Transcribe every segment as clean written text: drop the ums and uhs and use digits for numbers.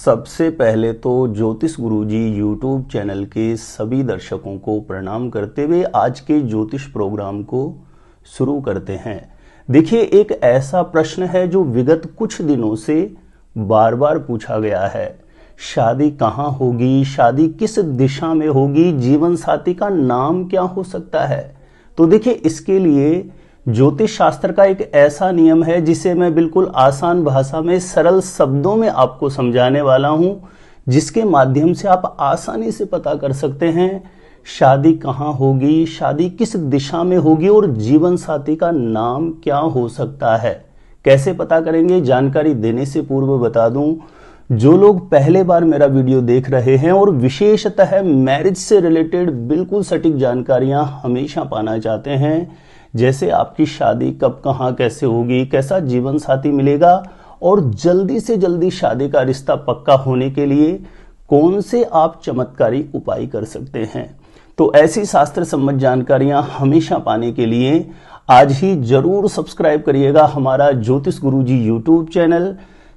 सबसे पहले तो ज्योतिष गुरुजी यूट्यूब चैनल के सभी दर्शकों को प्रणाम करते हुए आज के ज्योतिष प्रोग्राम को शुरू करते हैं। देखिए, एक ऐसा प्रश्न है जो विगत कुछ दिनों से बार बार पूछा गया है। शादी कहाँ होगी, शादी किस दिशा में होगी, जीवन साथी का नाम क्या हो सकता है। तो देखिए, इसके लिए ज्योतिष शास्त्र का एक ऐसा नियम है जिसे मैं बिल्कुल आसान भाषा में सरल शब्दों में आपको समझाने वाला हूं, जिसके माध्यम से आप आसानी से पता कर सकते हैं शादी कहाँ होगी, शादी किस दिशा में होगी और जीवन साथी का नाम क्या हो सकता है। कैसे पता करेंगे, जानकारी देने से पूर्व बता दूं, जो लोग पहले बार मेरा वीडियो देख रहे हैं और विशेषतः मैरिज से रिलेटेड बिल्कुल सटीक जानकारियां हमेशा पाना चाहते हैं, जैसे आपकी शादी कब कहाँ कैसे होगी, कैसा जीवन साथी मिलेगा और जल्दी से जल्दी शादी का रिश्ता पक्का होने के लिए कौन से आप चमत्कारी उपाय कर सकते हैं, तो ऐसी शास्त्र सम्मत जानकारियां हमेशा पाने के लिए आज ही जरूर सब्सक्राइब करिएगा हमारा ज्योतिष गुरुजी यूट्यूब चैनल।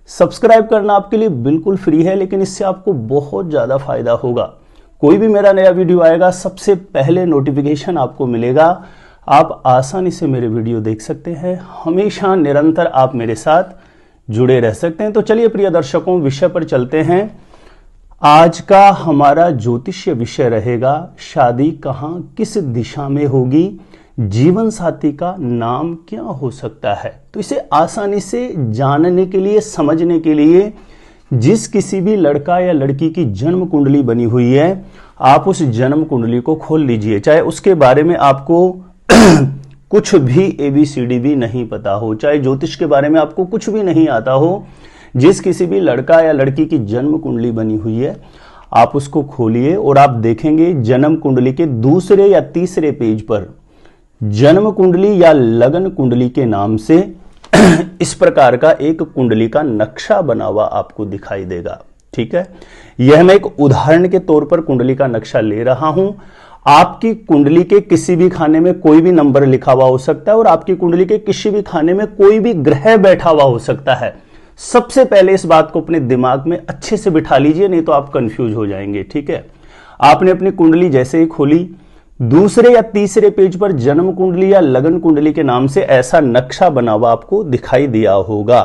सब्सक्राइब करना आपके लिए बिल्कुल फ्री है, लेकिन इससे आपको बहुत ज्यादा फायदा होगा। कोई भी मेरा नया वीडियो आएगा सबसे पहले नोटिफिकेशन आपको मिलेगा। आप आसानी से मेरे वीडियो देख सकते हैं, हमेशा निरंतर आप मेरे साथ जुड़े रह सकते हैं। तो चलिए प्रिय दर्शकों, विषय पर चलते हैं। आज का हमारा ज्योतिष्य विषय रहेगा शादी कहाँ किस दिशा में होगी, जीवन साथी का नाम क्या हो सकता है। तो इसे आसानी से जानने के लिए, समझने के लिए, जिस किसी भी लड़का या लड़की की जन्म कुंडली बनी हुई है, आप उस जन्म कुंडली को खोल लीजिए। चाहे उसके बारे में आपको कुछ भी ABCD भी नहीं पता हो, चाहे ज्योतिष के बारे में आपको कुछ भी नहीं आता हो, जिस किसी भी लड़का या लड़की की जन्म कुंडली बनी हुई है, आप उसको खोलिए और आप देखेंगे जन्म कुंडली के दूसरे या तीसरे पेज पर जन्म कुंडली या लगन कुंडली के नाम से इस प्रकार का एक कुंडली का नक्शा बना हुआ आपको दिखाई देगा। ठीक है, यह मैं एक उदाहरण के तौर पर कुंडली का नक्शा ले रहा हूं। आपकी कुंडली के किसी भी खाने में कोई भी नंबर लिखा हुआ हो सकता है और आपकी कुंडली के किसी भी खाने में कोई भी ग्रह बैठा हुआ हो सकता है। सबसे पहले इस बात को अपने दिमाग में अच्छे से बिठा लीजिए, नहीं तो आप कंफ्यूज हो जाएंगे। ठीक है, आपने अपनी कुंडली जैसे ही खोली, दूसरे या तीसरे पेज पर जन्म कुंडली या लगन कुंडली के नाम से ऐसा नक्शा बना हुआ आपको दिखाई दिया होगा।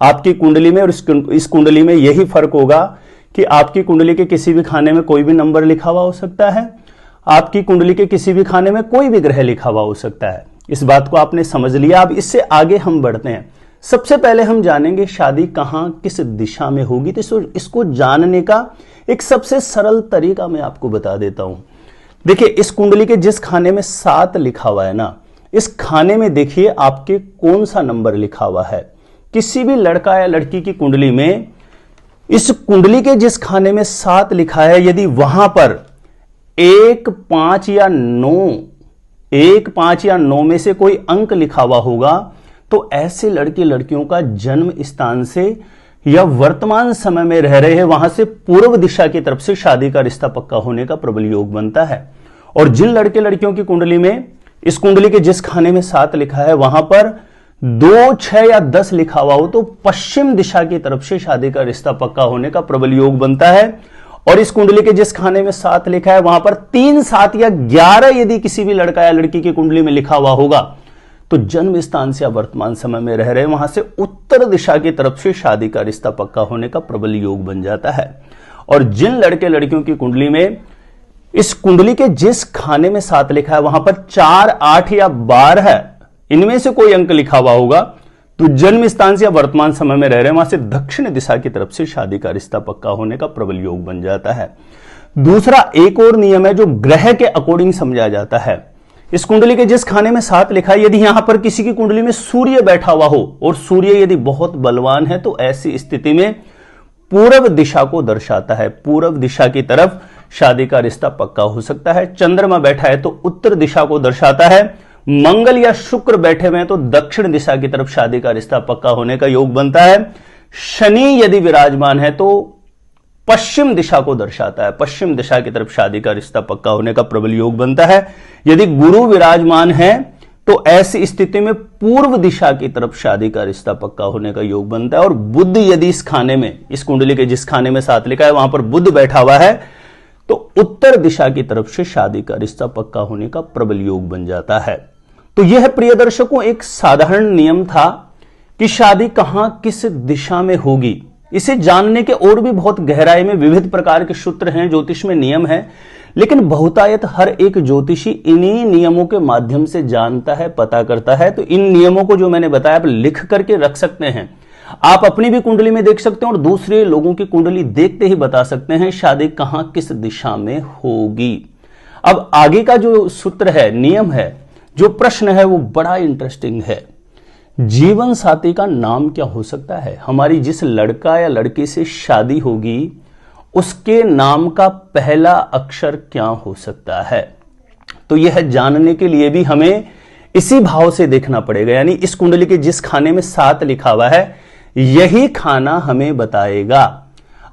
आपकी कुंडली में और इस कुंडली में यही फर्क होगा कि आपकी कुंडली के किसी भी खाने में कोई भी नंबर लिखा हुआ हो सकता है, आपकी कुंडली के किसी भी खाने में कोई भी ग्रह लिखा हुआ हो सकता है। इस बात को आपने समझ लिया। अब इससे आगे हम बढ़ते हैं। सबसे पहले हम जानेंगे शादी कहां किस दिशा में होगी। तो इसको जानने का एक सबसे सरल तरीका मैं आपको बता देता हूं। देखिए, इस कुंडली के जिस खाने में 7 लिखा हुआ है ना, इस खाने में देखिए आपके कौन सा नंबर लिखा हुआ है। किसी भी लड़का या लड़की की कुंडली में इस कुंडली के जिस खाने में 7 लिखा है, यदि वहां पर 1, 5 या 9 में से कोई अंक लिखा हुआ होगा, तो ऐसे लड़के लड़कियों का जन्म स्थान से या वर्तमान समय में रह रहे हैं वहां से पूर्व दिशा की तरफ से शादी का रिश्ता पक्का होने का प्रबल योग बनता है। और जिन लड़के लड़कियों की कुंडली में इस कुंडली के जिस खाने में 7 लिखा है, वहां पर 2, 6 या 10 लिखा हुआ हो, तो पश्चिम दिशा की तरफ से शादी का रिश्ता पक्का होने का प्रबल योग बनता है। और इस कुंडली के जिस खाने में 7 लिखा है, वहां पर 3, 7 या 11 यदि किसी भी लड़का या लड़की की कुंडली में लिखा हुआ होगा, तो जन्म स्थान से या वर्तमान समय में रह रहे वहां से उत्तर दिशा की तरफ से शादी का रिश्ता पक्का होने का प्रबल योग बन जाता है। और जिन लड़के लड़कियों की कुंडली में इस कुंडली के जिस खाने में 7 लिखा है, वहां पर 4, 8 या 12 इनमें से कोई अंक लिखा हुआ होगा, तो जन्म स्थान से या वर्तमान समय में रह रहे हैं वहां से दक्षिण दिशा की तरफ से शादी का रिश्ता पक्का होने का प्रबल योग बन जाता है। दूसरा एक और नियम है जो ग्रह के अकॉर्डिंग समझा जाता है। इस कुंडली के जिस खाने में 7 लिखा है, यदि यहां पर किसी की कुंडली में सूर्य बैठा हुआ हो और सूर्य यदि बहुत बलवान है, तो ऐसी स्थिति में पूर्व दिशा को दर्शाता है। पूर्व दिशा की तरफ शादी का रिश्ता पक्का हो सकता है। चंद्रमा बैठा है तो उत्तर दिशा को दर्शाता है। मंगल या शुक्र बैठे हुए हैं तो दक्षिण दिशा की तरफ शादी का रिश्ता पक्का होने का योग बनता है। शनि यदि विराजमान है तो पश्चिम दिशा को दर्शाता है। पश्चिम दिशा की तरफ शादी का रिश्ता पक्का होने का प्रबल योग बनता है। यदि गुरु विराजमान है तो ऐसी स्थिति में पूर्व दिशा की तरफ शादी का रिश्ता पक्का होने का योग बनता है। और बुध यदि इस खाने में, इस कुंडली के जिस खाने में 7 लिखा है वहां पर बुध बैठा हुआ है, तो उत्तर दिशा की तरफ से शादी का रिश्ता पक्का होने का प्रबल योग बन जाता है। तो यह प्रिय दर्शकों एक साधारण नियम था कि शादी कहां किस दिशा में होगी। इसे जानने के और भी बहुत गहराई में विविध प्रकार के सूत्र हैं, ज्योतिष में नियम है, लेकिन बहुतायत हर एक ज्योतिषी इन्हीं नियमों के माध्यम से जानता है, पता करता है। तो इन नियमों को जो मैंने बताया आप लिख करके रख सकते हैं। आप अपनी भी कुंडली में देख सकते हैं और दूसरे लोगों की कुंडली देखते ही बता सकते हैं शादी कहां किस दिशा में होगी। अब आगे का जो सूत्र है, नियम है, जो प्रश्न है वो बड़ा इंटरेस्टिंग है। जीवन साथी का नाम क्या हो सकता है? हमारी जिस लड़का या लड़की से शादी होगी उसके नाम का पहला अक्षर क्या हो सकता है? तो यह जानने के लिए भी हमें इसी भाव से देखना पड़ेगा, यानी इस कुंडली के जिस खाने में 7 लिखा हुआ है यही खाना हमें बताएगा।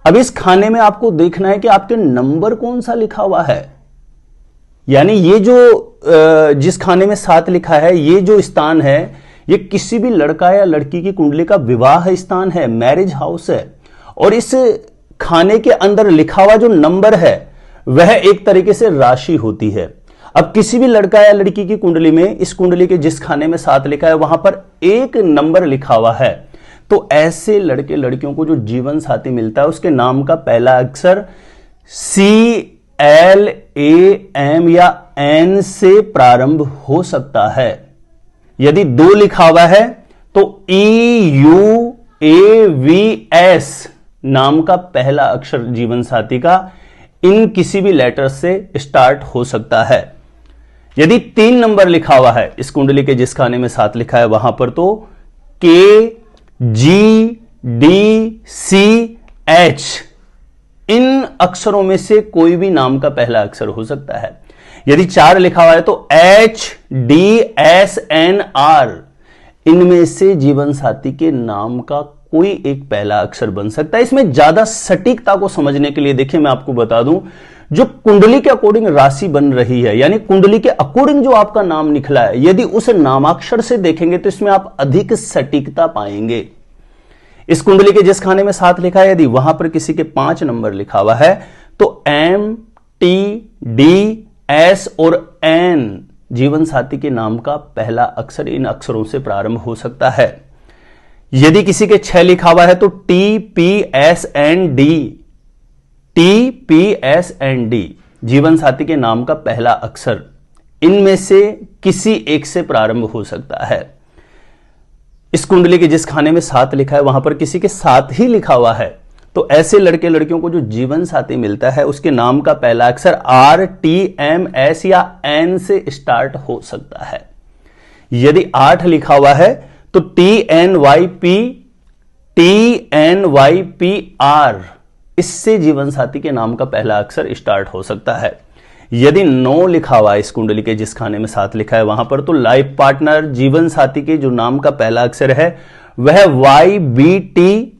अब इस खाने में आपको देखना है कि आपके नंबर कौन सा लिखा हुआ है, यानी ये जो जिस खाने में 7 लिखा है ये जो स्थान है ये किसी भी लड़का या लड़की की कुंडली का विवाह स्थान है, मैरिज हाउस है। और इस खाने के अंदर लिखा हुआ जो नंबर है वह एक तरीके से राशि होती है। अब किसी भी लड़का या लड़की की कुंडली में, इस कुंडली के जिस खाने में 7 लिखा है वहां पर एक नंबर लिखा हुआ है, तो ऐसे लड़के लड़कियों को जो जीवन साथी मिलता है उसके नाम का पहला अक्षर CLAM या N से प्रारंभ हो सकता है। यदि 2 लिखा हुआ है तो EUAVS नाम का पहला अक्षर जीवन साथी का इन किसी भी लेटर से स्टार्ट हो सकता है। यदि 3 नंबर लिखा हुआ है इस कुंडली के जिस खाने में 7 लिखा है वहां पर तो KGDCH इन अक्षरों में से कोई भी नाम का पहला अक्षर हो सकता है। यदि 4 लिखा हुआ है तो HDSNR इनमें से जीवन साथी के नाम का कोई एक पहला अक्षर बन सकता है। इसमें ज्यादा सटीकता को समझने के लिए देखिए मैं आपको बता दूं, जो कुंडली के अकॉर्डिंग राशि बन रही है, यानी कुंडली के अकॉर्डिंग जो आपका नाम निकला है, यदि उस नामाक्षर से देखेंगे तो इसमें आप अधिक सटीकता पाएंगे। इस कुंडली के जिस खाने में 7 लिखा है यदि वहां पर किसी के 5 नंबर लिखा हुआ है तो MTDS और N जीवन साथी के नाम का पहला अक्षर इन अक्षरों से प्रारंभ हो सकता है। यदि किसी के 6 लिखा हुआ है तो TPSND जीवन साथी के नाम का पहला अक्षर इनमें से किसी एक से प्रारंभ हो सकता है। इस कुंडली के जिस खाने में 7 लिखा है वहां पर किसी के 7 ही लिखा हुआ है तो ऐसे लड़के लड़कियों को जो जीवन साथी मिलता है उसके नाम का पहला अक्षर RTMS या N से स्टार्ट हो सकता है। यदि 8 लिखा हुआ है तो TNYPR इससे जीवन साथी के नाम का पहला अक्षर स्टार्ट हो सकता है। यदि 9 लिखा हुआ है इस कुंडली के जिस खाने में 7 लिखा है वहां पर तो लाइफ पार्टनर जीवन साथी के जो नाम का पहला अक्षर है वह YBTFD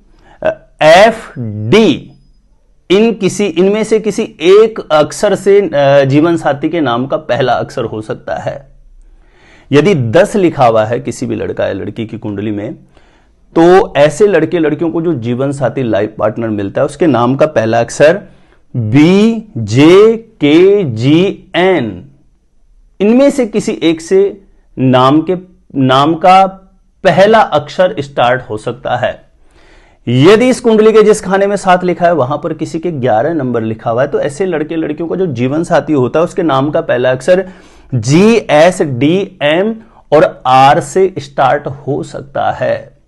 इनमें से किसी एक अक्षर से जीवन साथी के नाम का पहला अक्षर हो सकता है। यदि 10 लिखा हुआ है किसी भी लड़का या लड़की की कुंडली में तो ऐसे लड़के लड़कियों को जो जीवन साथी लाइफ पार्टनर मिलता है उसके नाम का पहला अक्षर BJKGN इनमें से किसी एक से नाम का पहला अक्षर स्टार्ट हो सकता है। यदि इस कुंडली के जिस खाने में 7 लिखा है वहां पर किसी के 11 नंबर लिखा हुआ है तो ऐसे लड़के लड़कियों का जो जीवन साथी होता है उसके नाम का पहला अक्षर GSDM और R से स्टार्ट हो सकता है।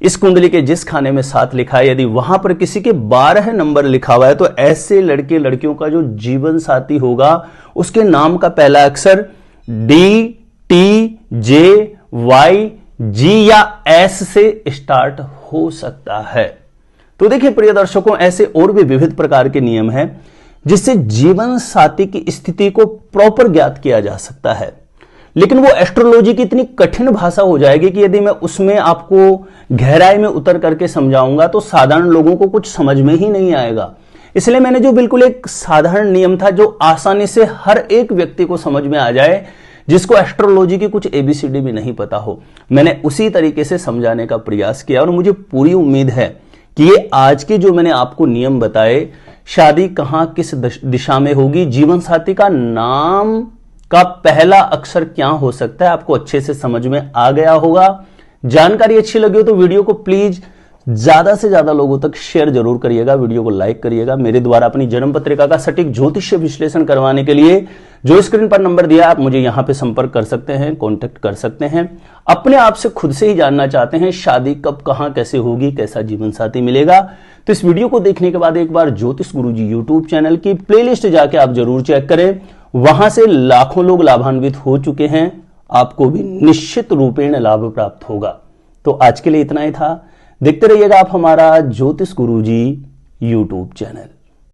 इस कुंडली के जिस खाने में 7 लिखा है यदि वहां पर किसी के 12 नंबर लिखा हुआ है तो ऐसे लड़के लड़कियों का जो जीवन साथी होगा उसके नाम का पहला अक्षर DTJYG या S से स्टार्ट हो सकता है। तो देखिए प्रिय दर्शकों, ऐसे और भी विविध प्रकार के नियम हैं जिससे जीवन साथी की स्थिति को प्रॉपर ज्ञात किया जा सकता है, लेकिन वो एस्ट्रोलॉजी की इतनी कठिन भाषा हो जाएगी कि यदि मैं उसमें आपको गहराई में उतर करके समझाऊंगा तो साधारण लोगों को कुछ समझ में ही नहीं आएगा। इसलिए मैंने जो बिल्कुल एक साधारण नियम था जो आसानी से हर एक व्यक्ति को समझ में आ जाए, जिसको एस्ट्रोलॉजी की कुछ एबीसीडी भी नहीं पता हो। मैंने उसी तरीके से समझाने का प्रयास किया और मुझे पूरी उम्मीद है कि ये आज के जो मैंने आपको नियम बताए, शादी कहां किस दिशा में होगी, जीवन साथी का नाम का पहला अक्षर क्या हो सकता है, आपको अच्छे से समझ में आ गया होगा। जानकारी अच्छी लगी हो तो वीडियो को प्लीज ज्यादा से ज्यादा लोगों तक शेयर जरूर करिएगा, वीडियो को लाइक करिएगा। मेरे द्वारा अपनी जन्म पत्रिका का सटीक ज्योतिष विश्लेषण करवाने के लिए जो स्क्रीन पर नंबर दिया, आप मुझे यहां पे संपर्क कर सकते हैं, कांटेक्ट कर सकते हैं। अपने आप से खुद से ही जानना चाहते हैं शादी कब कहां कैसे होगी, कैसा जीवन साथी मिलेगा, तो इस वीडियो को देखने के बाद एक बार ज्योतिष गुरुजी यूट्यूब चैनल की प्लेलिस्ट जाके आप जरूर चेक करें। वहां से लाखों लोग लाभान्वित हो चुके हैं, आपको भी निश्चित रूपेण लाभ प्राप्त होगा। तो आज के लिए इतना ही था। देखते रहिएगा आप हमारा ज्योतिष गुरुजी यूट्यूब चैनल।